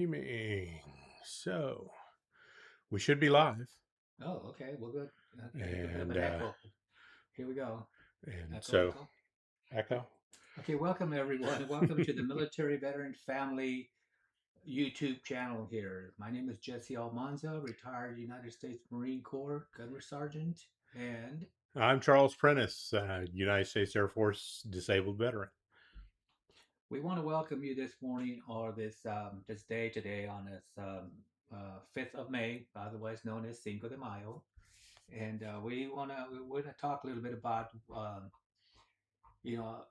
Streaming. So we should be live, Oh, okay. Well, good. Okay, a bit of and an echo. Here we go. and Echo, so echo. Okay. Echo. Okay, welcome everyone. Welcome to the Military Veteran Family YouTube channel here. My name is Jesse Almanza, retired United States Marine Corps Gunnery Sergeant, and I'm Charles Prentice, United States Air Force disabled veteran. we want to welcome you this morning or this day today on this 5th of May, otherwise known as Cinco de Mayo. And we want to talk a little bit about you know,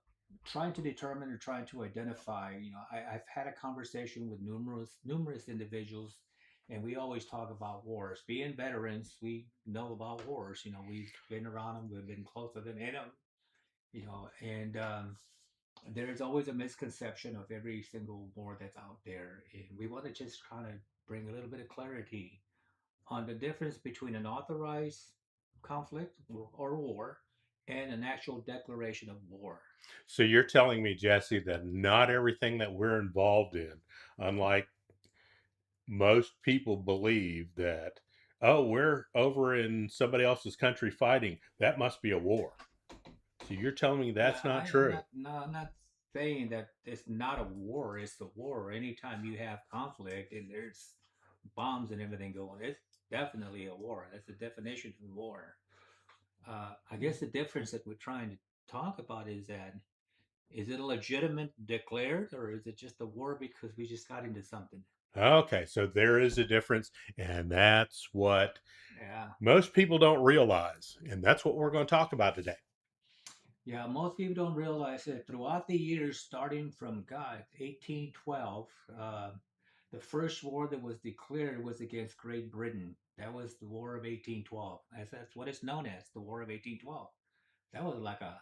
trying to determine or trying to identify, I've had a conversation with numerous individuals, and we always talk about wars. Being veterans, we know about wars. We've been around them, we've been close to them, in them. And there's always a misconception of every single war that's out there, and we want to just kind of bring a little bit of clarity on the difference between an authorized conflict or war and an actual declaration of war. So you're telling me, Jesse, that not everything that we're involved in, unlike most people believe that, oh, we're over in somebody else's country fighting, that must be a war. So you're telling me Yeah, that's not I'm true. not, no, I'm not saying that it's not a war. It's the war. Anytime you have conflict and there's bombs and everything going, it's definitely a war. That's the definition of war. I guess the difference that we're trying to talk about is that is it a legitimate declared or is it just a war because we just got into something? Okay, so there is a difference, and that's what Yeah. most people don't realize. And that's what we're going to talk about today. Yeah, most people don't realize that throughout the years, starting from God, 1812, the first war that was declared was against Great Britain. That was the War of 1812. That's what it's known as, the War of 1812. That was like a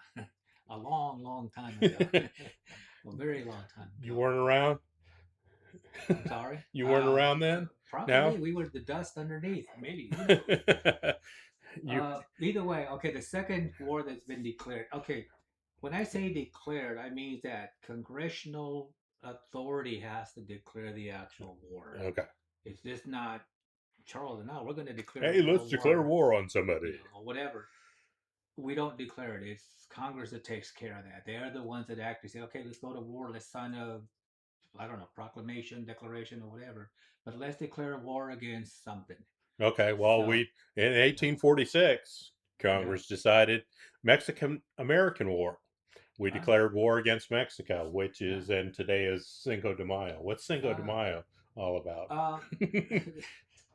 a long, long time ago, a very long time You ago. weren't around? I'm sorry. You weren't around then? Probably No? we were the dust underneath. Maybe who knows? you Either way, okay. The second war that's been declared. Okay, when I say declared, I mean that congressional authority has to declare the actual war. okay. It's just not Charles. Now we're going to declare a Hey, let's world declare war, war on somebody. or whatever. We don't declare it. It's Congress that takes care of that. They're the ones that actually say, okay, let's go to war. Let's sign a, I don't know, proclamation, declaration, or whatever. But let's declare war against something. Okay, well, So we in yeah, 1846, yeah, Congress decided Mexican American War. We uh, declared war against Mexico, which yeah. is, and today is Cinco de Mayo. What's Cinco de Uh, Mayo all about? uh,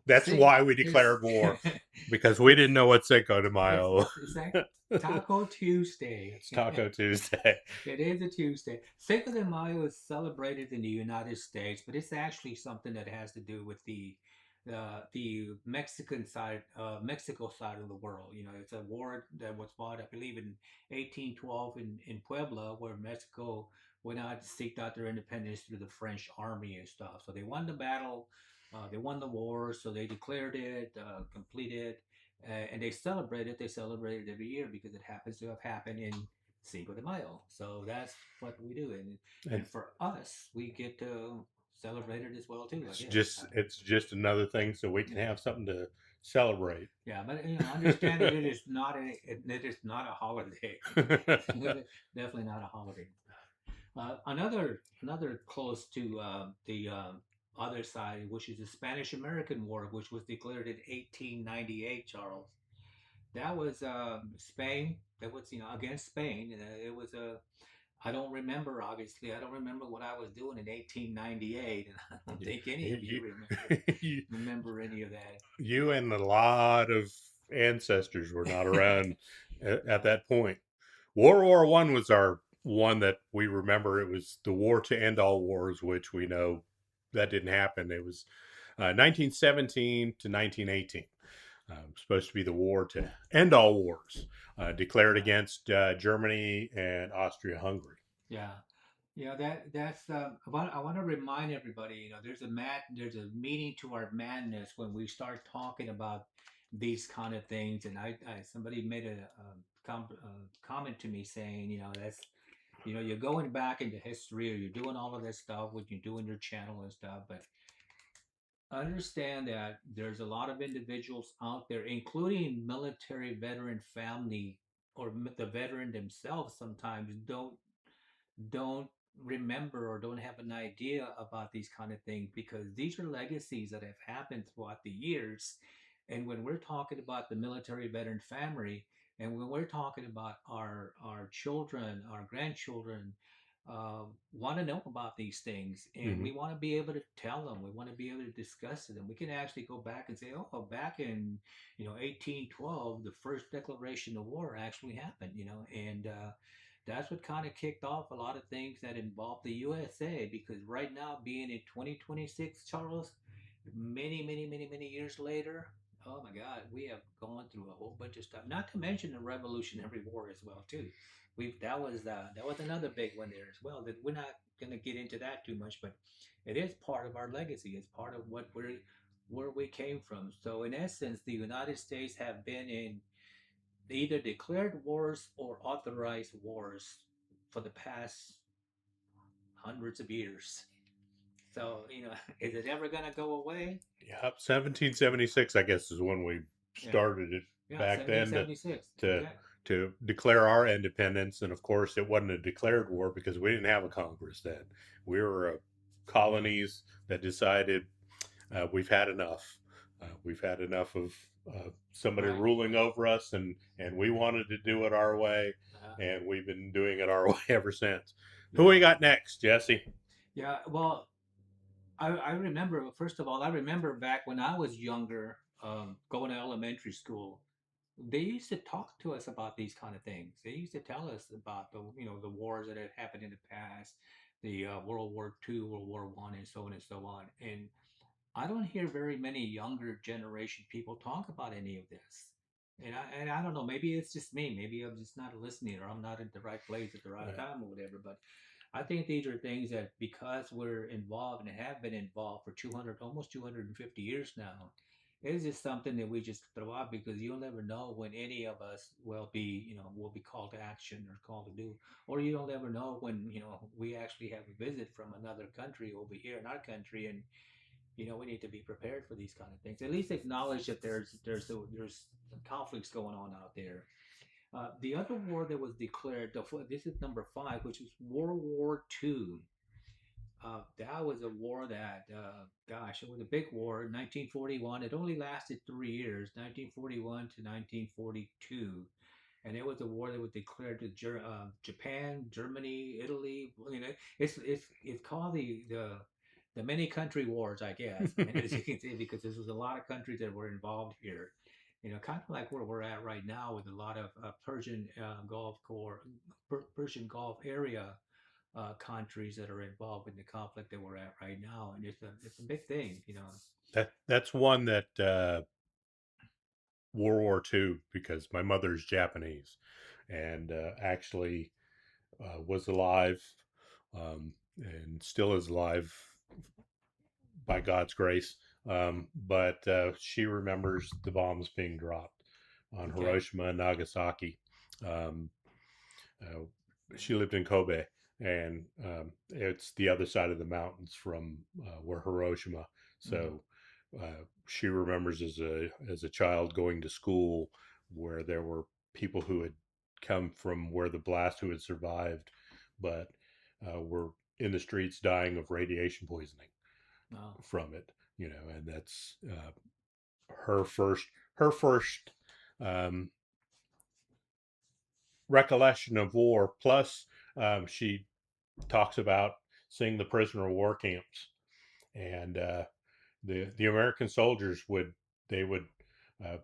That's See, why we it's declared war, because we didn't it's know what Cinco de Mayo. it's like Taco Tuesday. It's Taco Tuesday. It is a Tuesday. Cinco de Mayo is celebrated in the United States, but it's actually something that has to do with the Mexican side, Mexico side of the world. It's a war that was fought, I believe, in 1812 in Puebla, where Mexico went out, seeked out their independence through the French army and stuff. So they won the battle, they won the war, so they declared it, completed, and they celebrate it. They celebrate it every year because it happens to have happened in Cinco de Mayo. So that's what we do, and And for us, we get to celebrate it as well too. I it's guess. just it's just another thing so we can Yeah, have something to celebrate. yeah, but understand that it is not a holiday. Definitely not a holiday. Another close to the other side, which is the Spanish American War, which was declared in 1898. Charles, that was Spain. That was against Spain. It was a I don't remember, obviously. I don't remember what I was doing in 1898, and I don't think any of you you, remember any of that. you and a lot of ancestors were not around at Yeah, that point. World War I was our one that we remember. It was the war to end all wars, which we know that didn't happen. It was 1917 to 1918. Supposed to be the war to end all wars, declared yeah, against Germany and Austria-Hungary. yeah. That's I want to remind everybody, there's a meaning to our madness when we start talking about these kind of things. And somebody made a comment to me saying, that's you're going back into history or you're doing all of this stuff when you're doing your channel and stuff, but understand that there's a lot of individuals out there, including military veteran family or the veteran themselves, sometimes don't remember or don't have an idea about these kind of things because these are legacies that have happened throughout the years. And when we're talking about the military veteran family, and when we're talking about our children, our grandchildren, want to know about these things, and Hmm. we want to be able to tell them. We want to be able to discuss it, and we can actually go back and say, "Oh, back in 1812, the first declaration of war actually happened." And that's what kind of kicked off a lot of things that involve the USA. Because right now, being in 2026, Charles, many years later, oh my God, we have gone through a whole bunch of stuff. Not to mention the Revolutionary War as well too. We've that was another big one there as well. That we're not going to get into that too much, but it is part of our legacy. It's part of what we're where we came from. So in essence, the United States have been in either declared wars or authorized wars for the past hundreds of years. So, is it ever going to go away? Yep, 1776, I guess, is when we Yeah. started it Yeah, back then to 1776. to Exactly. to declare our independence. And of course, it wasn't a declared war because we didn't have a Congress then. We were Yeah. colonies that decided we've had enough. We've had enough of somebody Right. ruling over us, and we wanted to do it our way, Uh, and we've been doing it our way ever since. Who yeah. we got next, Jesse? Yeah. Well, I remember, first of all, I remember back when I was younger, going to elementary school, they used to talk to us about these kind of things. They used to tell us about the wars that had happened in the past, the World War II, World War One, and so on and so on. And I don't hear very many younger generation people talk about any of this. And I don't know, maybe it's just me. Maybe I'm just not listening or I'm not in the right place at the right Uh, time or whatever. But I think these are things that because we're involved and have been involved for 200, almost 250 years now, it's just something that we just throw out because you'll never know when any of us will be called to action or called to do, or you don't ever know when, we actually have a visit from another country over here in our country, and we need to be prepared for these kind of things. At least acknowledge that there's conflicts going on out there. The other war that was declared, this is number five, which is World War II. That was a war that, gosh, it was a big war. 1941. It only lasted 3 years, 1941 to 1942, and it was a war that was declared to Japan, Germany, Italy. It's called the many country wars, I guess. I mean, as you can see, because this was a lot of countries that were involved here. Kind of like where we're at right now with a lot of Persian Gulf area countries that are involved in the conflict that we're at right now, and it's a big thing. that's one that World War II because my mother's Japanese, and actually was alive, and still is alive by God's grace. But she remembers the bombs being dropped on Okay. Hiroshima and Nagasaki. Um, uh, she lived in Kobe, and it's the other side of the mountains from where Hiroshima. Hmm. So she remembers as a child going to school where there were people who had come from where the blast who had survived, but were in the streets dying of radiation poisoning Oh, from it. And that's her first her first um, recollection of war. Plus, she talks about seeing the prisoner of war camps, and the American soldiers they would uh,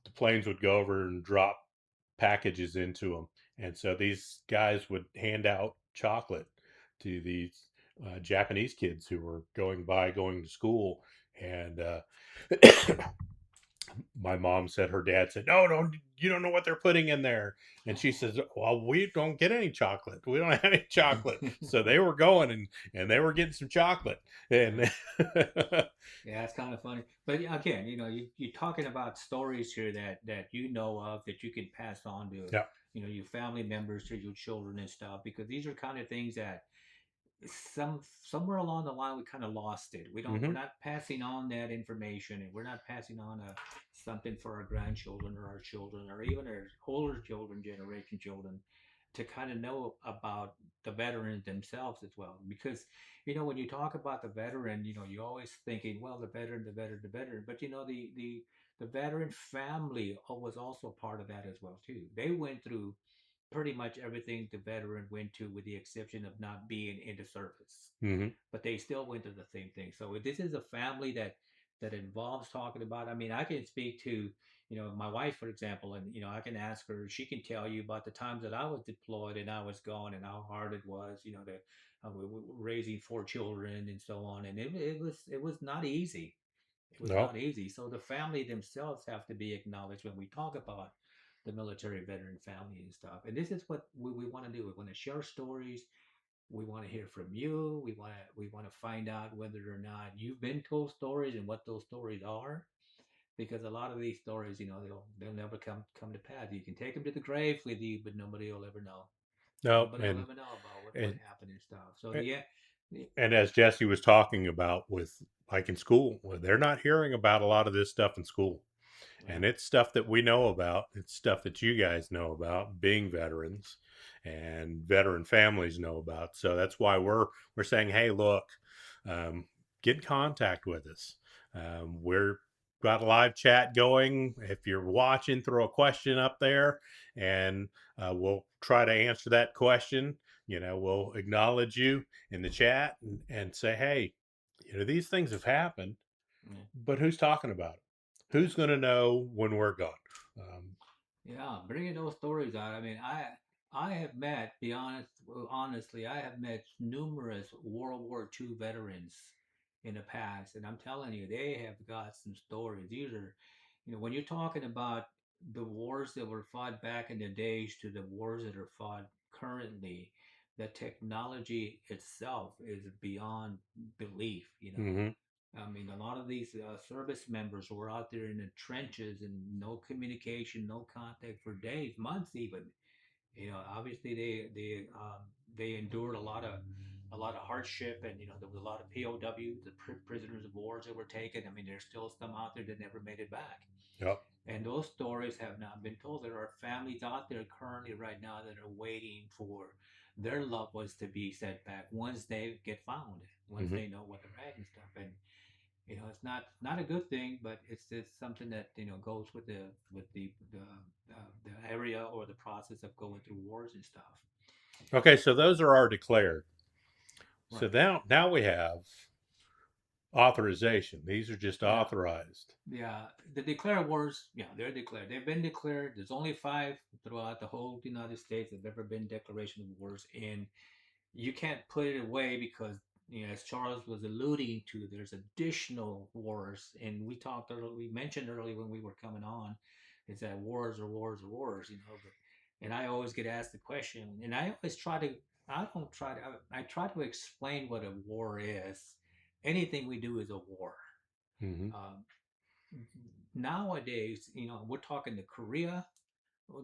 the planes would go over and drop packages into them, and so these guys would hand out chocolate to these Japanese kids who were going to school, and my mom said her dad said, "No, no, you don't know what they're putting in there." And she says, "Well, we don't get any chocolate. We don't have any chocolate." So they were going and they were getting some chocolate. yeah. And Yeah, it's kind of funny. But yeah, again, you're talking about stories here that you know of that you can pass on to, yeah, your family members, to your children and stuff, because these are kind of things that somewhere along the line we kind of lost it. We're Hmm. not passing on that information, and we're not passing on something for our grandchildren or our children or even our older children, generation children, to kind of know about the veterans themselves as well. Because when you talk about the veteran, you're always thinking, well, the veteran, the veteran, the veteran. But the veteran family was also part of that as well too. They went through pretty much everything the veteran went to, with the exception of not being in the service. Hmm. But they still went through the same thing. So this is a family that involves talking about. I mean, I can speak to my wife, for example, and I can ask her. She can tell you about the times that I was deployed and I was gone, and how hard it was. Raising four children and so on, and it was not easy. It was No, not easy. So the family themselves have to be acknowledged when we talk about the military veteran family and stuff. And this is what we want to do. We want to share stories. We want to hear from you. We want to find out whether or not you've been told stories and what those stories are. Because a lot of these stories, they'll never come to pass. You can take them to the grave with you, but nobody will ever know. no, Nobody will ever know about what and happened and stuff. So the and as Jesse was talking about with like in school, well, they're not hearing about a lot of this stuff in school. And well, it's stuff that we know about. It's stuff that you guys know about, being veterans and veteran families know about. So that's why we're saying, hey, look, um, get in contact with us. We're got a live chat going. If you're watching, throw a question up there, and we'll try to answer that question. We'll acknowledge you in the chat and say, hey, these things have happened, yeah. but who's talking about it? Yeah. Who's going to know when we're gone? Yeah, bringing those stories out. I mean, I have met, be honest, honestly, I have met numerous World War II veterans in the past, and I'm telling you, they have got some stories. These are, when you're talking about the wars that were fought back in the days to the wars that are fought currently, the technology itself is beyond belief. Mm-hmm. I mean, a lot of these service members were out there in the trenches and no communication, no contact for days, months, even. Obviously they endured a lot of hardship, and there was a lot of POWs, the prisoners of wars that were taken. I mean, there's still some out there that never made it back, Yep. and those stories have not been told. There are families out there currently right now that are waiting for their loved ones to be sent back once they get found, once Mm-hmm. they know what they're at and stuff. And it's not a good thing, but it's just something that goes with the area or the process of going through wars and stuff. Okay, so those are our declared. So Right. now we have authorization. These are just Yeah. authorized. Yeah. The declared wars, yeah, they're declared. They've been declared. There's only five throughout the whole United States that have ever been declaration of wars, and you can't put it away because as Charles was alluding to, there's additional wars, and we mentioned earlier when we were coming on, is that wars are wars are wars, but and I always get asked the question, and I always try to I don't try to I try to explain what a war is. Anything we do is a war. Mm-hmm. Um, Nowadays, we're talking to Korea.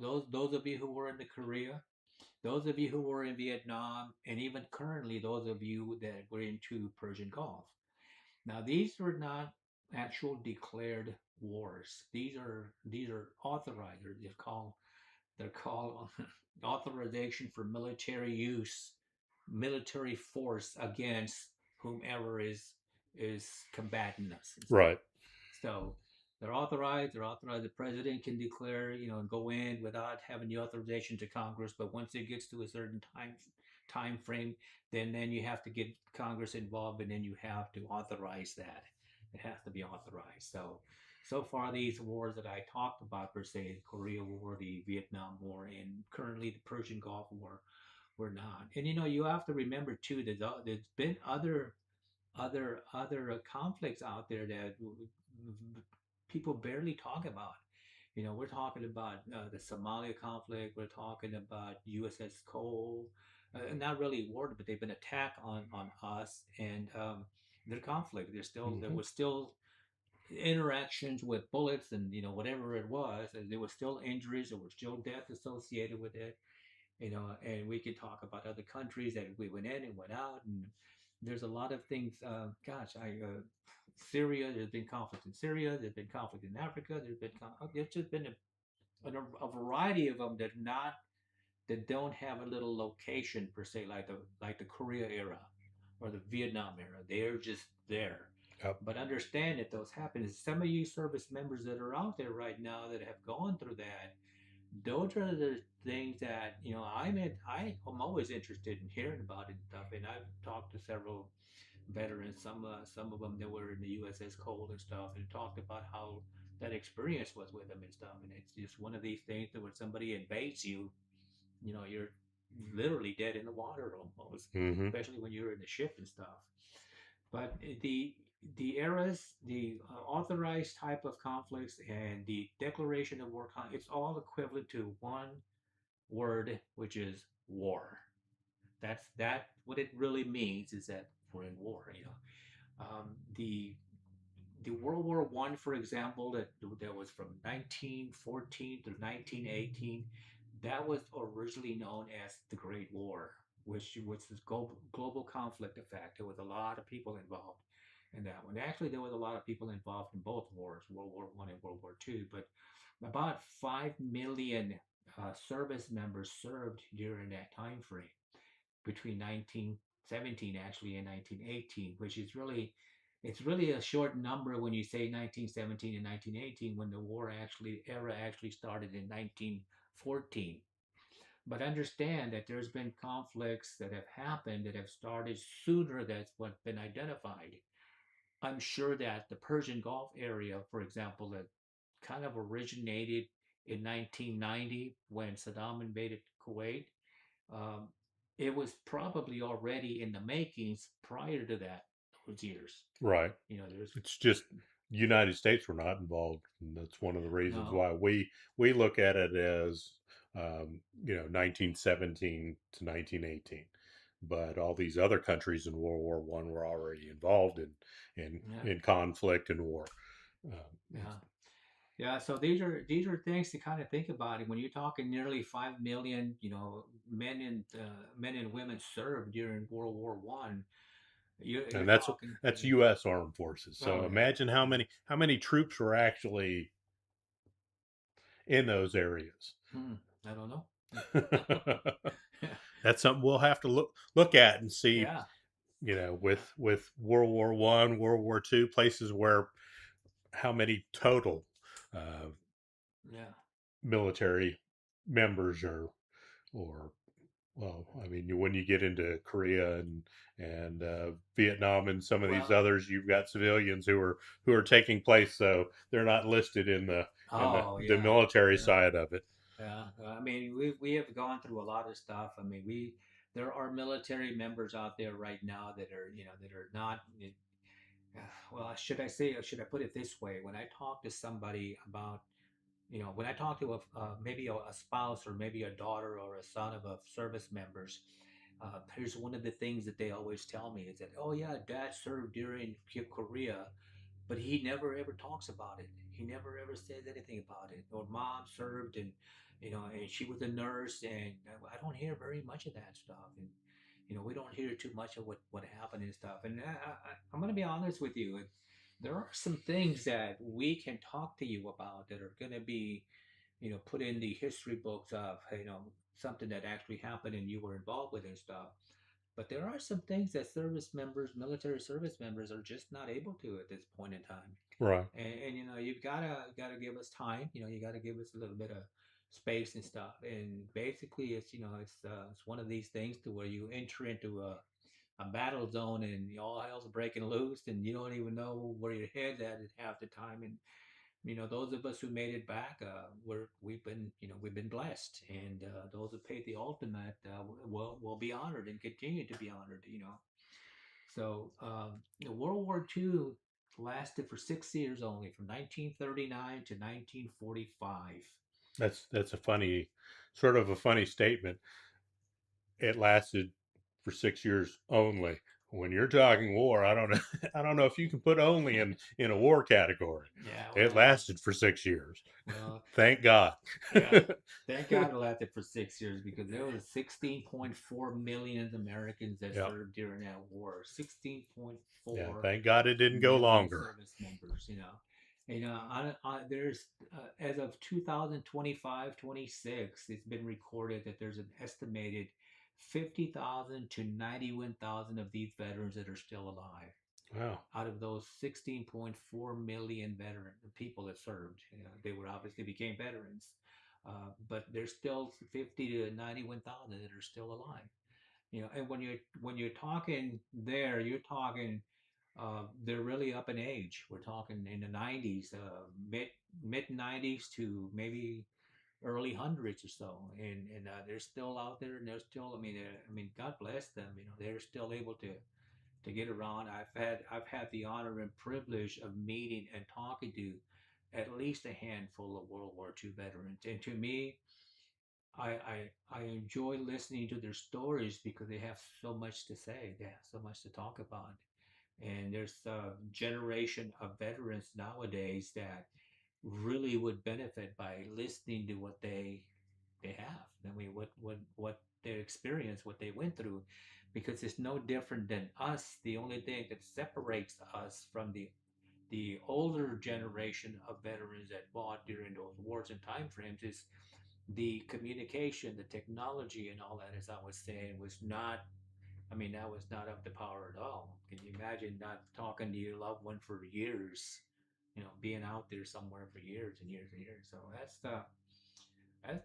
Those of you who were in the Korea, those of you who were in Vietnam, and even currently those of you that were into Persian Gulf. Now, these are not actual declared wars. These are authorized. They're called authorization for military use, military force against whomever is combating us and stuff. Right. So they're authorized. They're authorized. The president can declare, and go in without having the authorization to Congress. But once it gets to a certain time frame, then you have to get Congress involved, and then you have to authorize that. It has to be authorized. So far, these wars that I talked about, per se, the Korea War, the Vietnam War, and currently the Persian Gulf War, were not. And you have to remember too that there's been other conflicts out there that people barely talk about. We're talking about the Somalia conflict. We're talking about USS Cole. Not really war, but they've been attacked on us, and their conflict. There Mm-hmm. was still interactions with bullets and whatever it was. There were still injuries. There were still deaths associated with it. and we could talk about other countries that we went in and went out, and there's a lot of things. Syria. There's been conflict in Syria. There's been conflict in Africa. There's just been a variety of them that don't have a little location per se, like the Korea era or the Vietnam era. They're just there. Yep. But understand that those happen. Some of you service members that are out there right now that have gone through that, those are the things that I'm always interested in hearing about and stuff. And I've talked to several veterans, some of them that were in the USS Cole and stuff, and talked about how that experience was with them and stuff. And it's just one of these things that when somebody invades you, you're literally dead in the water almost, Mm-hmm. especially when you're in the ship and stuff. But the eras, the authorized type of conflicts, and the declaration of war, it's all equivalent to one word, which is war. That what it really means is that we're in war. The World War One, for example, that was from 1914 to 1918. That was originally known as the Great War, which was this global conflict effect. There was a lot of people involved in that one. Actually, there was a lot of people involved in both wars, World War One and World War Two. But about 5 million service members served during that time frame between 1917 actually and 1918, which is really it's really a short number when you say 1917 and 1918 when the war actually era actually started in 1914. But understand that there's been conflicts that have happened that have started sooner that's what's been identified. I'm sure that the Persian Gulf area, for example, that kind of originated in 1990 when Saddam invaded Kuwait. um, it was probably already in the makings prior to that, those years. Right. There's It's just United States were not involved, and that's one of the reasons no, why we look at it as 1917 to 1918. But all these other countries in World War One were already involved yeah, in conflict and war. yeah, yeah. So these are things to kind of think about. And when you're talking nearly 5 million, men and women served during World War One, you're And talking. that's U.S. Armed Forces. Oh So yeah. imagine how many troops were actually in those areas. Hmm, I don't know. That's something we'll have to look at and see. Yeah, yeah, With World War One, World War Two, places where how many total uh, yeah. military members are, or well, I mean, when you get into Korea and Vietnam and some of these Well, others, you've got civilians who are taking place, so they're not listed in oh the yeah, military yeah. side of it. Yeah, I mean, we have gone through a lot of stuff. I mean, we there are military members out there right now that are that are not. Well, should I say? Or should I put it this way? When I talk to somebody about when I talk to maybe a spouse or maybe a daughter or a son of a service members, here's one of the things that they always tell me is that, oh yeah, Dad served during Korea, but he never ever talks about it. He never ever says anything about it. Or mom served, and and she was a nurse, and I don't hear very much of that stuff. And we don't hear too much of what happened and stuff. And I'm going to be honest with you. There are some things that we can talk to you about that are going to be put in the history books of something that actually happened and you were involved with and stuff. But there are some things that service members, military service members, are just not able to at this point in time. Right, And you've gotta give us time. You gotta give us a little bit of space and stuff. And basically, it's one of these things to where you enter into a battle zone and all hell's breaking loose, and you don't even know where your head's at half the time. And those of us who made it back, we've been blessed, and those who paid the ultimate will be honored and continue to be honored. So the World War II lasted for 6 years only, from 1939 to 1945. that's a funny, sort of a funny statement. It lasted for 6 years only. when you're talking war, I don't know. I don't know if you can put only in a war category. Yeah, It well, lasted for 6 years. well, Thank God. yeah. Thank God it lasted for 6 years because there was 16.4 million Americans that Yep. served during that war. Yeah. 16.4 Thank God it didn't go million longer. service members, you know. And there's as of 2025, 26, it's been recorded that there's an estimated 50,000 to 91,000 of these veterans that are still alive Wow. out of those 16.4 million veteran people that served. You know, they were obviously became veterans, but there's still 50 to 91,000 that are still alive. You know, and when you're talking there, you're talking they're really up in age. We're talking in the 90s, mid 90s to maybe early hundreds or so, and they're still out there, and they're still. I mean, God bless them. You know, they're still able to get around. I've had the honor and privilege of meeting and talking to at least a handful of World War II veterans, and to me, I enjoy listening to their stories because they have so much to say. They have so much to talk about, and there's a generation of veterans nowadays that really would benefit by listening to what they have. I mean, what their experience, what they went through, because it's no different than us. The only thing that separates us from the older generation of veterans that fought during those wars and time frames is the communication, the technology, and all that. As I was saying, was not. I mean, that was not up to par at all. Can you imagine not talking to your loved one for years? You know, being out there somewhere for years and years and years. So that's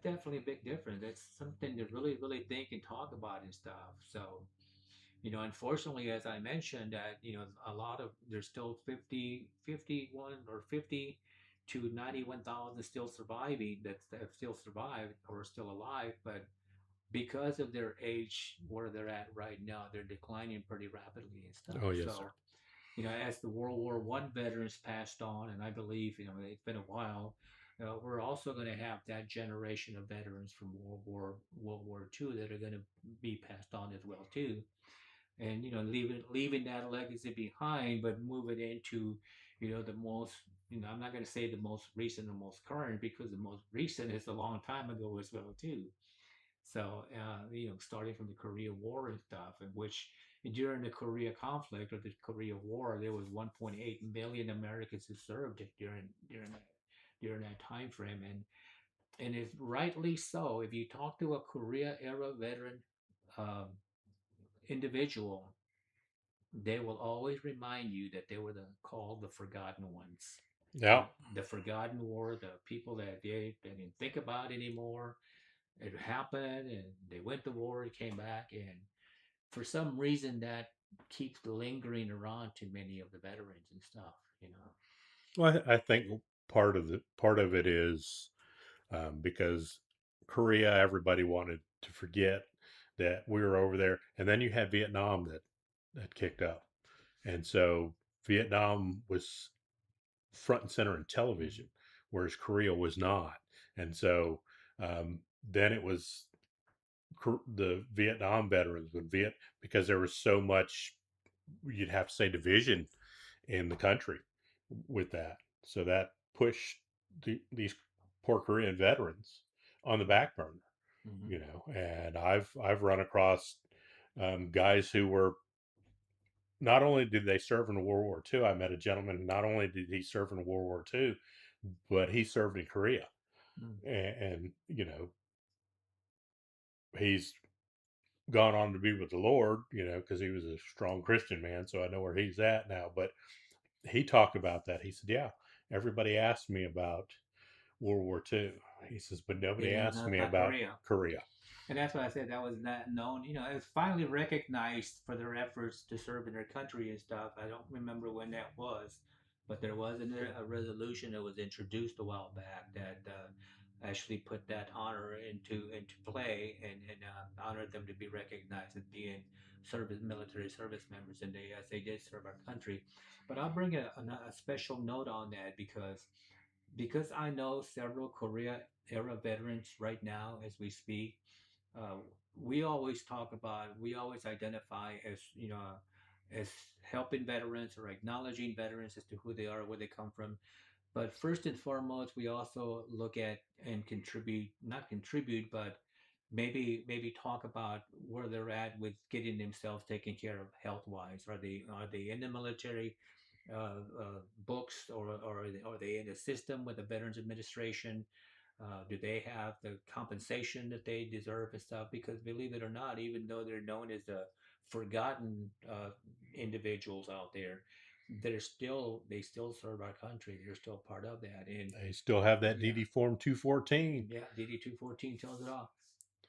definitely a big difference. That's something to really, really think and talk about and stuff. So, you know, unfortunately, as I mentioned, that, you know, a lot of there's still 50, 51 or 50 to 91,000 still surviving that have still survived or are still alive, but because of their age, where they're at right now, they're declining pretty rapidly and stuff. Oh yes, sir. So, you know, as the World War One veterans passed on, and I believe, you know, it's been a while, we're also going to have that generation of veterans from World War Two that are going to be passed on as well too, and you know, leaving that legacy behind, but moving into, you know, the most, you know, I'm not going to say the most recent or most current because the most recent is a long time ago as well too. So, you know, starting from the Korea War and stuff, in which during the Korea conflict or the Korea War, there was 1.8 million Americans who served during that time frame, and it's rightly so. If you talk to a Korea era veteran um, individual, they will always remind you that they were called the forgotten ones. Yeah. The forgotten war, the people that they didn't think about anymore. It happened, and they went to war, came back, and for some reason that keeps lingering around to many of the veterans and stuff. You know. Well, I think part of it is because Korea, everybody wanted to forget that we were over there, and then you had Vietnam that kicked up, and so Vietnam was front and center in television, Mm-hmm. whereas Korea was not, and so then it was the Vietnam veterans would Viet because there was so much, you'd have to say, division in the country with that. So that pushed these poor Korean veterans on the back burner, Mm-hmm. you know. And I've run across guys who were, not only did they serve in World War II. I met a gentleman. Not only did he serve in World War II, but he served in Korea, Mm-hmm. and you know he's gone on to be with the Lord, you know, because he was a strong Christian man. So I know where he's at now. But he talked about that. He said, "Yeah, everybody asked me about World War II." He says, "But nobody Yeah, asked not, me not about Korea. Korea." And that's why I said that was not known. You know, it was finally recognized for their efforts to serve in their country and stuff. I don't remember when that was, but there was a resolution that was introduced a while back that actually put that honor into play and honored them to be recognized as being military service members, and they as they did serve our country. But I'll bring a special note on that because I know several Korea era veterans right now as we speak. uh, we always talk about, we always identify as, you know, as helping veterans or acknowledging veterans as to who they are, where they come from. But first and foremost, we also look at and contribute, not contribute, but maybe talk about where they're at with getting themselves taken care of health wise. Are they in the military books, or are they in the system with the Veterans Administration? Do they have the compensation that they deserve and stuff? Because believe it or not, even though they're known as the forgotten individuals out there, they still serve our country. They're still part of that. And They still have that yeah, DD Form 214. yeah, DD 214 tells it all.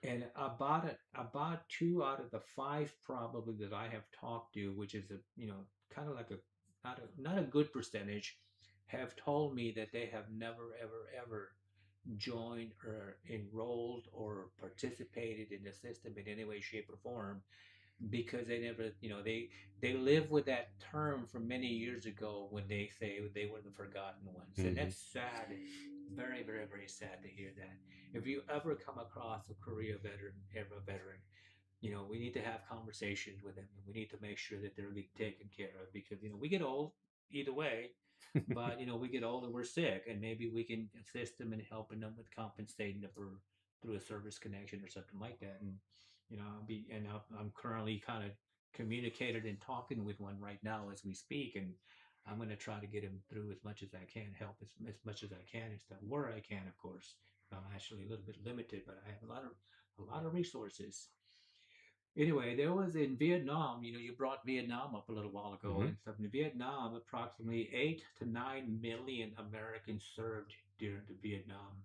And about two out of the five probably that I have talked to, which is a kind of like a not a good percentage, have told me that they have never ever ever joined or enrolled or participated in the system in any way, shape, or form, because they never, they live with that term from many years ago when they say they were the forgotten ones, and Mm-hmm. that's sad. Very, very, very sad to hear that. If you ever come across a Korea veteran, ever veteran, we need to have conversations with them, and we need to make sure that they're being taken care of, because we get old either way. But we get old and we're sick, and maybe we can assist them in helping them with compensating them for through a service connection or something like that. And I'm currently kind of communicated and talking with one right now as we speak, and I'm going to try to get him through as much as I can, help as much as I can and stuff where I can, of course. I'm actually a little bit limited, but I have a lot of resources. Anyway, there was in Vietnam, you brought Vietnam up a little while ago Mm-hmm. and stuff. In Vietnam, approximately 8 to 9 million Americans served during the Vietnam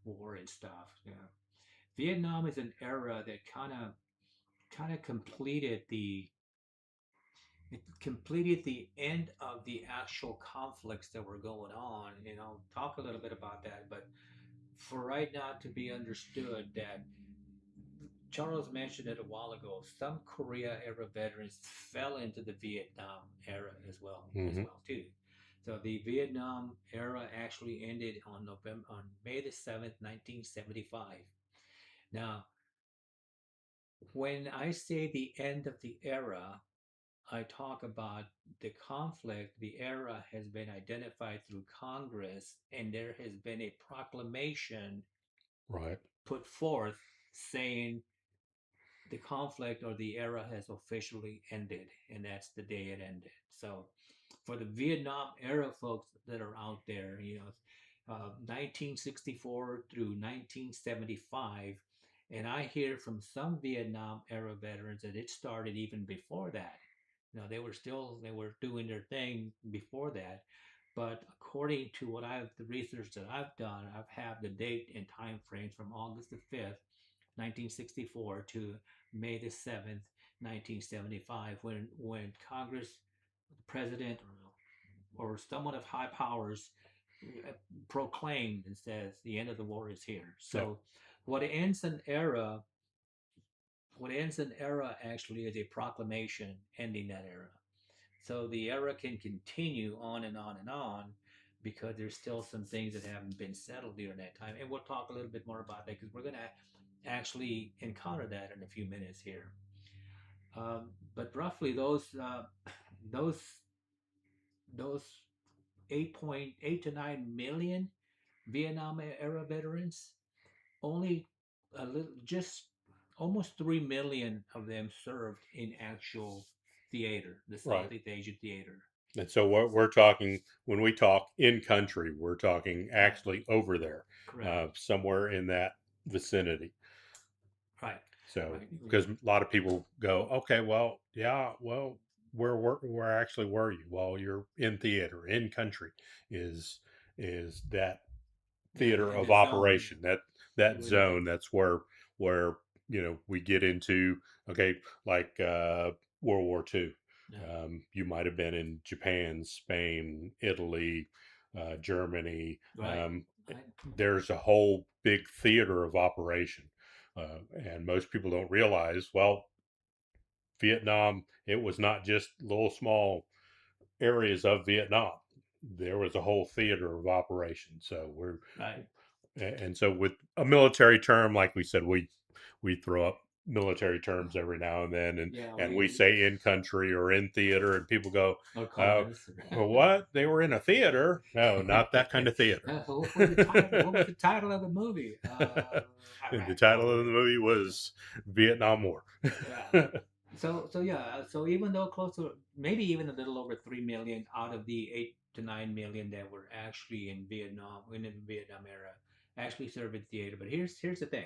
War and stuff. Yeah. Vietnam is an era that kind of completed the end of the actual conflicts that were going on. Talk a little bit about that, but for right now to be understood that Charles mentioned it a while ago. Some Korea era veterans fell into the Vietnam era as Mm-hmm. well too. So the Vietnam era actually ended on May the 7th, 1975. Now, when I say the end of the era, I talk about the conflict. The era has been identified through Congress, and there has been a proclamation Right. put forth saying the conflict or the era has officially ended, and that's the day it ended. So, for the Vietnam era folks that are out there, 1964 through 1975, and I hear from some Vietnam era veterans that it started even before that. They were doing their thing before that, but according to the research that I've done, I've had the date and time frames from August the 5th, 1964 to May the 7th, 1975, when Congress, the president, or someone of high powers uh, proclaimed and says the end of the war is here. Yeah. So what ends an era, what ends an era actually is a proclamation ending that era. So the era can continue on and on and on, because there's still some things that haven't been settled during that time. And we'll talk a little bit more about that, because we're going to actually encounter that in a few minutes here. But roughly those those 8.8 to 9 million Vietnam era veterans, only a little, just almost 3 million of them served in actual theater, the Right. Southeast Asian theater. And so what we're talking when we talk in country, we're talking Right. actually over there, Correct. somewhere in that vicinity. Right. So Right. because a lot of people go, okay, well, yeah, well, where actually were you? Well, you're in theater, in country, is that Yeah. theater In of the zone. operation, that We're in the zone. That's where we get into, okay, like World War II. yeah. You might have been in Japan, Spain, Italy, Germany. Right. Right. There's a whole big theater of operation, and most people don't realize. Well, Vietnam, it was not just little small areas of Vietnam. There was a whole theater of operation. So Right. and so with a military term, like we said, we throw up military terms every now and then, Yeah, and we say in country or in theater, and people go, or uh, chorus. well, what, they were in a theater? No, not that kind of theater. What was the title? What was the title of the movie? The Iraq title of War. the movie was Vietnam War. Yeah. So yeah. So even though close to maybe even a little over 3 million out of the 8 to 9 million that were actually in Vietnam in the Vietnam era actually served in theater. But here's the thing: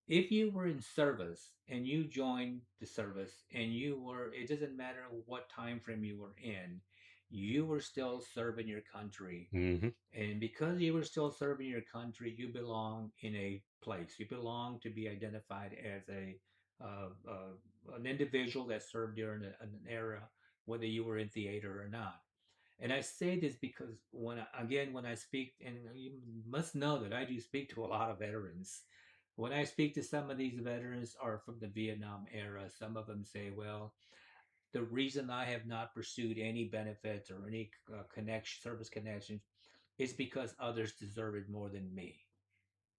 if you were in service and you joined the service and you were, it doesn't matter what time frame you were in, you were still serving your country. Hmm. And because you were still serving your country, you belong in a place. You belong to be identified as an individual that served during an era, whether you were in theater or not. And I say this because when I speak, and you must know that I do speak to a lot of veterans. When I speak to some of these veterans are from the Vietnam era, some of them say, well, the reason I have not pursued any benefits or any service connections is because others deserve it more than me.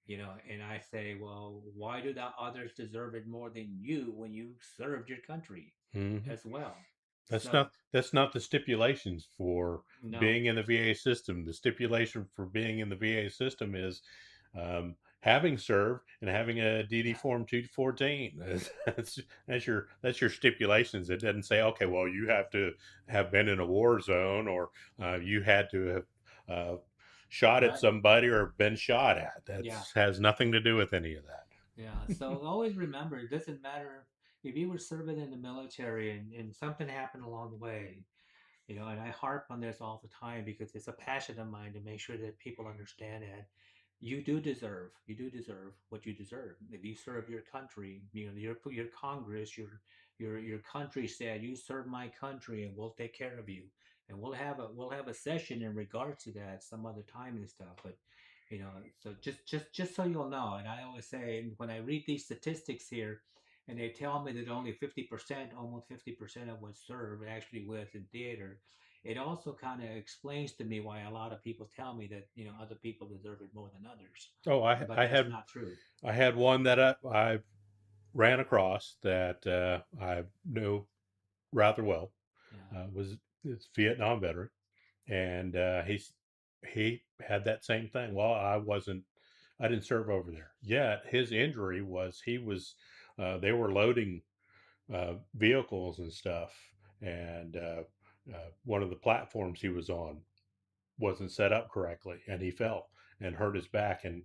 And I say, well, why do the others deserve it more than you when you served your country Hmm. as well? That's So, not the stipulations for no, being in the VA system. The stipulation for being in the VA system is having served and having a DD yeah, form 214. That's your stipulations. It doesn't say, okay, well, you have to have been in a war zone, or you had to have uh, shot at right, somebody or been shot at. That yeah. has nothing to do with any of that. Yeah, so always remember it doesn't matter if you were serving in the military and something happened along the way, and I harp on this all the time because it's a passion of mine to make sure that people understand that you do deserve what you deserve. If you serve your country, your Congress, your country said you serve my country and we'll take care of you. And we'll have a session in regards to that some other time and stuff. But so just so you'll know, and I always say when I read these statistics here, and they tell me that only 50%, almost 50% of what's served actually was in theater, it also kind of explains to me why a lot of people tell me that other people deserve it more than others, Oh, but that's not true. I had one that I ran across that I knew rather well. Yeah, Was this Vietnam veteran, and he had that same thing. Well, I didn't serve over there. Yet his injury was they were loading vehicles and stuff, and one of the platforms he was on wasn't set up correctly, and he fell and hurt his back and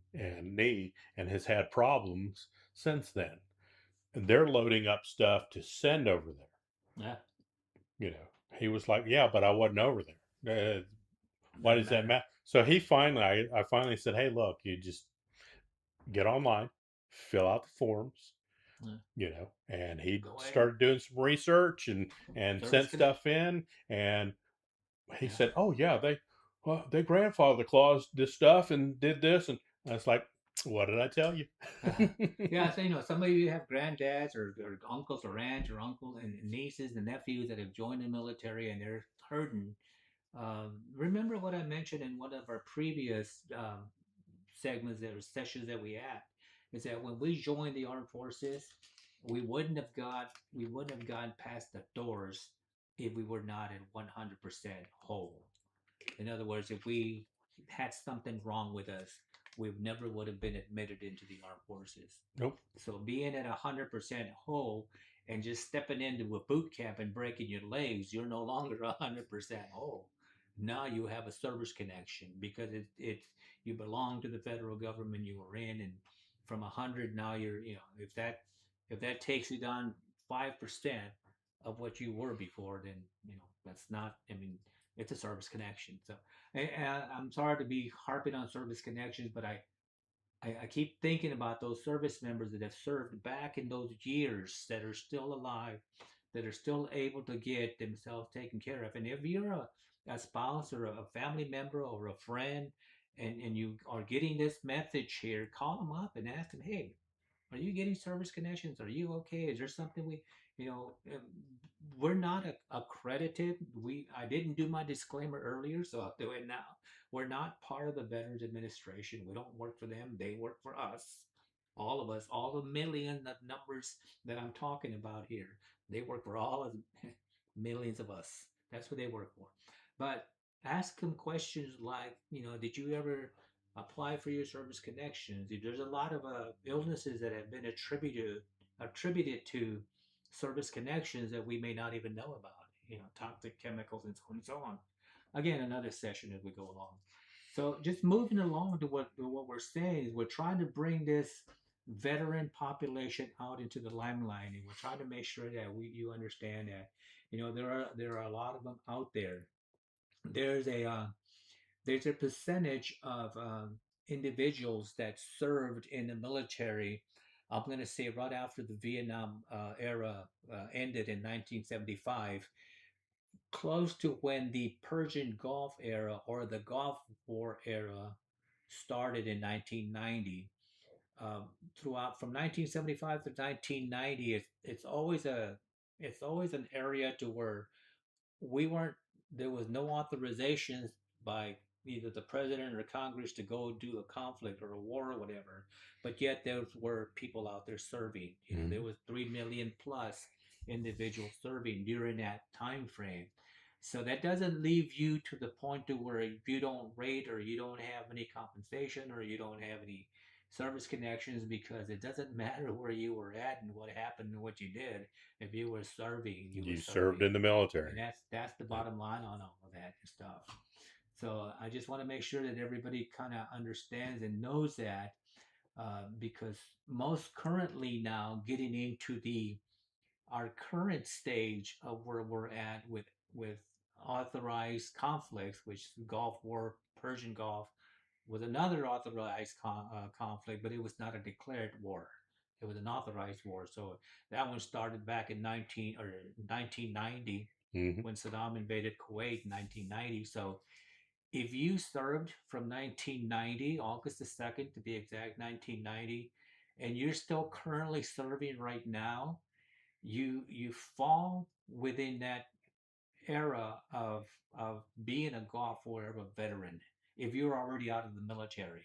knee, and has had problems since then. And they're loading up stuff to send over there. yeah, He was like, "Yeah, but I wasn't over there. Why doesn't does that matter. matter?" So I finally said, "Hey, look, you just get online, fill out the forms, Yeah. And he Go ahead, started doing some research and service sent connect. stuff in, and he Yeah. said, "Oh yeah, they grandfather clause this stuff and did this," and I was like, "What did I tell you?" Yeah, so some of you have granddads or uncles or aunts or uncles and nieces and nephews that have joined the military and they're hurting. Remember what I mentioned in one of our previous segments or sessions that we had, is that when we joined the armed forces, we wouldn't have gone past the doors if we were not at 100% whole. In other words, if we had something wrong with us, we never would have been admitted into the armed forces. Nope. So being at 100% whole and just stepping into a boot camp and breaking your legs, you're no longer 100% whole. Now you have a service connection because it's you belong to the federal government you were in, and from 100 now if that takes you down 5% of what you were before, then that's not. I mean, it's a service connection. So I'm sorry to be harping on service connections, but I keep thinking about those service members that have served back in those years that are still alive, that are still able to get themselves taken care of. And if you're a spouse or a family member or a friend, and you are getting this message here, call them up and ask them, hey, are you getting service connections? Are you okay? Is there something we're not accredited. I didn't do my disclaimer earlier, so I'll do it now. We're not part of the Veterans Administration. We don't work for them. They work for us. All of us, all the million of numbers that I'm talking about here, they work for all of millions of us. That's what they work for. But ask them questions like, did you ever apply for your service connections? There's a lot of illnesses that have been attributed to service connections that we may not even know about. Toxic chemicals and so on and so on. Again, another session as we go along. So just moving along to what we're saying is we're trying to bring this veteran population out into the limelight, and we're trying to make sure that you understand that there are a lot of them out there. There's a there's a percentage of individuals that served in the military. I'm going to say right after the Vietnam era ended in 1975, close to when the Persian Gulf era or the Gulf War era started in 1990. um, Throughout from 1975 to 1990, it's always an area to where we weren't there was no authorizations by either the president or Congress to go do a conflict or a war or whatever, but yet there were people out there serving. There Mhm. was 3 million plus individuals serving during that time frame. So that doesn't leave you to the point to where you don't rate or you don't have any compensation or you don't have any service connections, because it doesn't matter where you were at and what happened and what you did. If you were serving, you were You served serving. in the And military. that's the Yep. bottom line on all of that stuff. So I just want to make sure that everybody kind of understands and knows that, because most currently now getting into the our current stage of where we're at with authorized conflicts, which Gulf War, Persian Gulf was another authorized conflict, but it was not a declared war. It was an authorized war. So that one started back in 1990 Hmm. when Saddam invaded Kuwait in 1990. So if you served from 1990, August the 2nd to be exact, 1990, and you're still currently serving right now, you fall within that era of being a Gulf War veteran if you're already out of the military.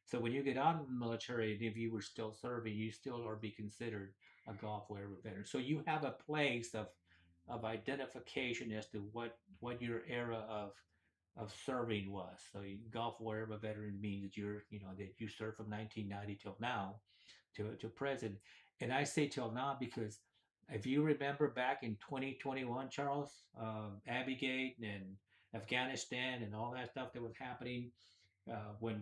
So when you get out of the military, and if you were still serving, you still are be considered a Gulf War veteran. So you have a place of identification as to what your era of serving was. So Gulf War veteran means that you served from 1990 till now, to present. And I say till now because if you remember back in 2021, Charles, Abigail and Afghanistan and all that stuff that was happening, when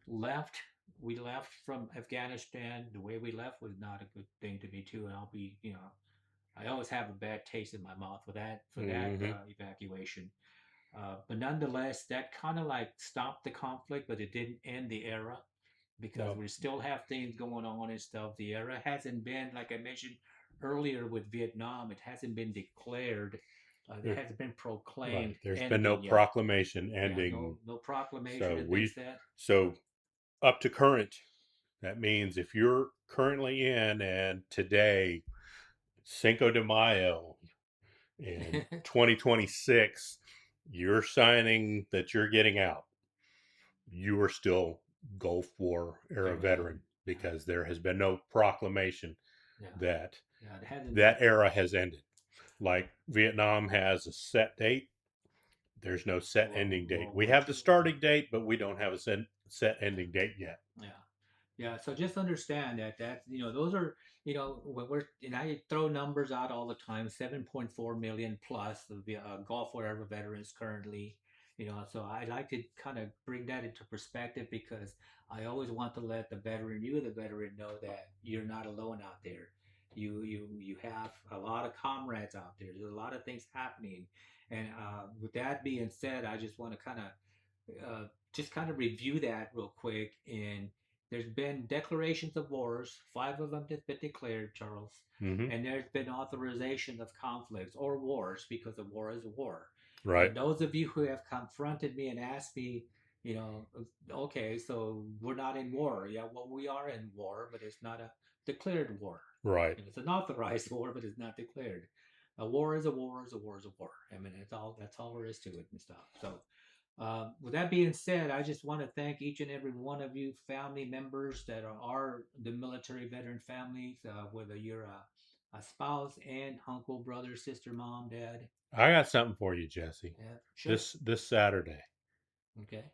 left, we left from Afghanistan. The way we left was not a good thing to me too. And I always have a bad taste in my mouth for that Hmm. evacuation. But nonetheless, that kind of like stopped the conflict, but it didn't end the era because Yep. we still have things going on and stuff. The era hasn't been, like I mentioned earlier with Vietnam, it hasn't been declared, it There, hasn't been right. proclaimed There's been no ending yet. proclamation Yeah, no, ending. no proclamation So has been we, set. so up to current, that means if you're currently in and today, Cinco de Mayo in 2026, you're signing that you're getting out, you are still Gulf War era Yeah, veteran yeah, because there has been no proclamation yeah, that yeah. It hasn't been. that era has ended. Like Vietnam has a set date, there's no set ending date. World We War have the II. starting date, but we don't have a set ending date yet. Yeah. Yeah, so just understand that those are when we're and I throw numbers out all the time, 7.4 million plus of the Gulf War veterans currently. So I like to kind of bring that into perspective because I always want to let the veteran, know that you're not alone out there. You have a lot of comrades out there. There's a lot of things happening, and with that being said, I just want to just kind of review that real quick. And there's been declarations of wars, five of them have been declared, Charles, Mm-hmm. and there's been authorization of conflicts or wars because a war is a war. Right, And those of you who have confronted me and asked me, you know, okay, so we're not in war. Yeah, well, we are in war, but it's not a declared war. right. And it's an authorized war, but it's not declared. A war is a war is a war is a war. I mean, that's all there is to it and stuff. So With that being said, I just want to thank each and every one of you family members that are the military veteran families, whether you're a spouse, aunt, uncle, brother, sister, mom, dad. I got something for you, Jesse. Yeah, sure. This Saturday, Okay.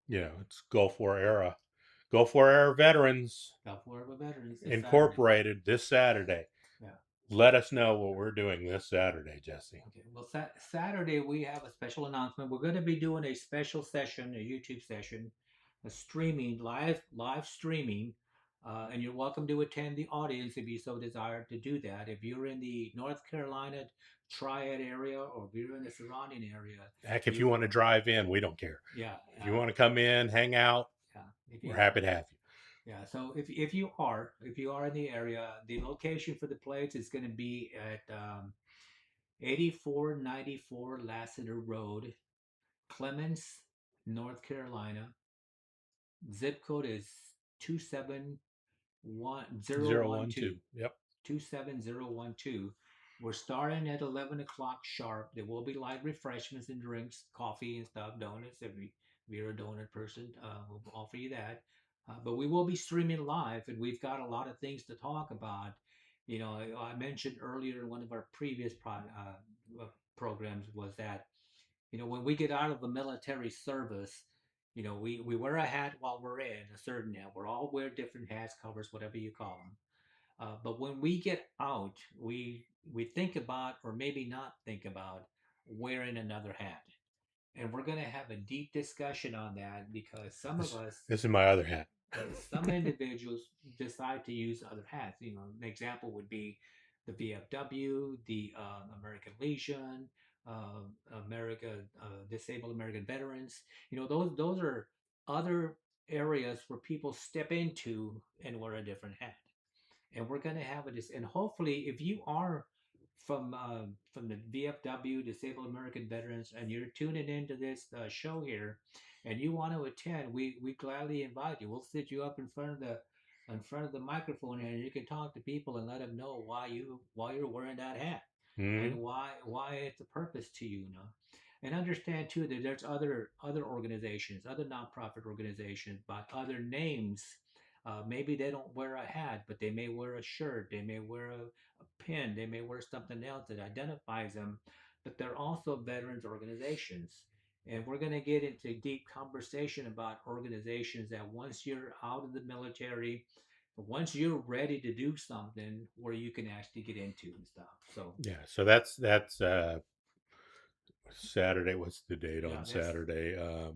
it's Gulf War era veterans Got four of the veterans this Saturday. incorporated this Saturday. Yeah. Let us know what we're doing this Saturday, Jesse. Okay. Well, Saturday we have a special announcement. We're going to be doing a special session, a YouTube session, a streaming live streaming, and you're welcome to attend the audience if you so desire to do that. If you're in the North Carolina Triad area or if you're in the surrounding area, Heck, if you you want to drive in, we don't care. yeah If you want to come in, hang out, yeah if we're you happy to have you. yeah so if you are in the area, the location for the place is going to be at 8494 Lassiter Road, Clemens, North Carolina. Zip code is Zero one two. 27012. Yep. 27012. We're starting at 11 o'clock sharp. There will be light refreshments and drinks, coffee and stuff, donuts. If you're a donut person, we'll offer you that. But we will be streaming live, and we've got a lot of things to talk about. I mentioned earlier in one of our previous programs was that when we get out of the military service, we wear a hat while we're in a certain hat. We're all wear different hats, covers, whatever you call them. But when we get out, we think about, or maybe not think about, wearing another hat. And we're going to have a deep discussion on that because some of This us, this is my other hat. some individuals decide to use other hats. An example would be the VFW, the American Legion, uh, America, Disabled American Veterans. Those are other areas where people step into and wear a different hat. And we're going to have this. And hopefully, if you are from the VFW, Disabled American Veterans, and you're tuning into this show here, and you want to attend, we gladly invite you. We'll sit you up in front of the microphone, and you can talk to people and let them know why you're wearing that hat and Mm-hmm. why it's a purpose to you. And understand too that there's other organizations, other nonprofit organizations by other names. Maybe they don't wear a hat, but they may wear a shirt, they may wear a pin, they may wear something else that identifies them, but they're also veterans organizations. And we're going to get into deep conversation about organizations that once you're out of the military, once you're ready to do something where you can actually get into and stuff. So, Yeah. So that's Saturday. What's the date yeah, on that's Saturday? yeah.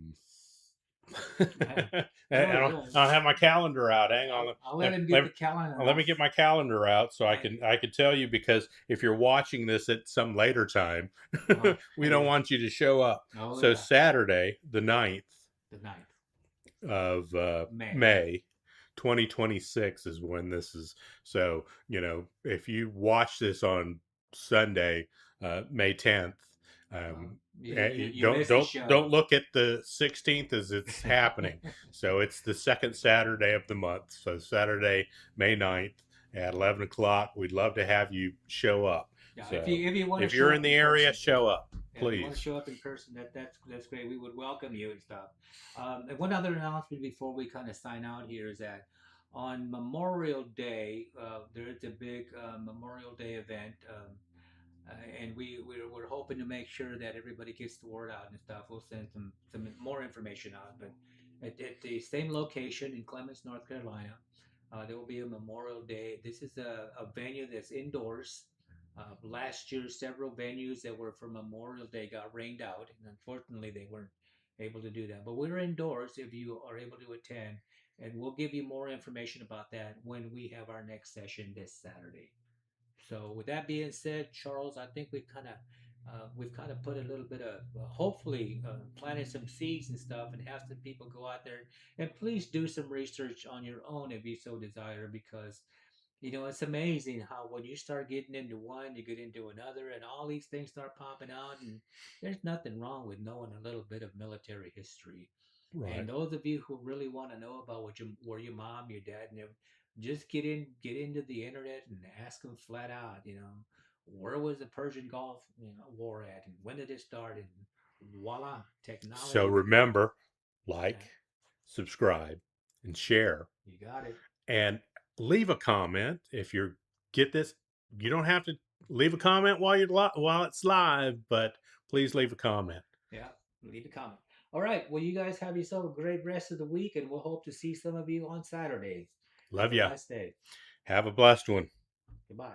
I don't, I don't have my calendar out. Hang on. I'll let him get the calendar Let me off. get my calendar out so I, I can tell you, because if you're watching this at some later time, we don't yeah. want you to show up. Oh So yeah, Saturday, the 9th the ninth of May. May 2026 is when this is. So, if you watch this on Sunday, May 10th, Uh, um, you missed the show. don't look at the 16th as it's happening. So it's the second Saturday of the month. So Saturday, May 9th at 11 o'clock. We'd love to have you show up. Yeah, So if you want to if show you're up in the in area, person, show up, yeah, if you want to please. show up in person, that's great. We would welcome you and stuff. And one other announcement before we kind of sign out here is that on Memorial Day, there is a big Memorial Day event. And we're hoping to make sure that everybody gets the word out and stuff. We'll send some more information out, but at the same location in Clemens, North Carolina, there will be a Memorial Day. This is a venue that's indoors. Last year, several venues that were for Memorial Day got rained out, and unfortunately, they weren't able to do that. But we're indoors if you are able to attend, and we'll give you more information about that when we have our next session this Saturday. So with that being said, Charles, I think we've kind of put a little bit of hopefully planted some seeds and stuff, and have some people go out there and please do some research on your own if you so desire, because it's amazing how when you start getting into one, you get into another, and all these things start popping out, and there's nothing wrong with knowing a little bit of military history. And Right. those of you who really want to know about where your mom, your dad, and just get into the internet and ask them flat out. Where was the Persian Gulf, War at, and when did it start, and Voila, So technology is here. remember, Yeah, like, subscribe, and share, you got it. and leave a comment if you get this. You don't have to leave a comment while while it's live, but please leave a comment. Yeah, leave a comment. All right. Well, you guys have yourself a great rest of the week, and we'll hope to see some of you on Saturday. Have Love a ya. blessed day. Have a blessed one. Goodbye.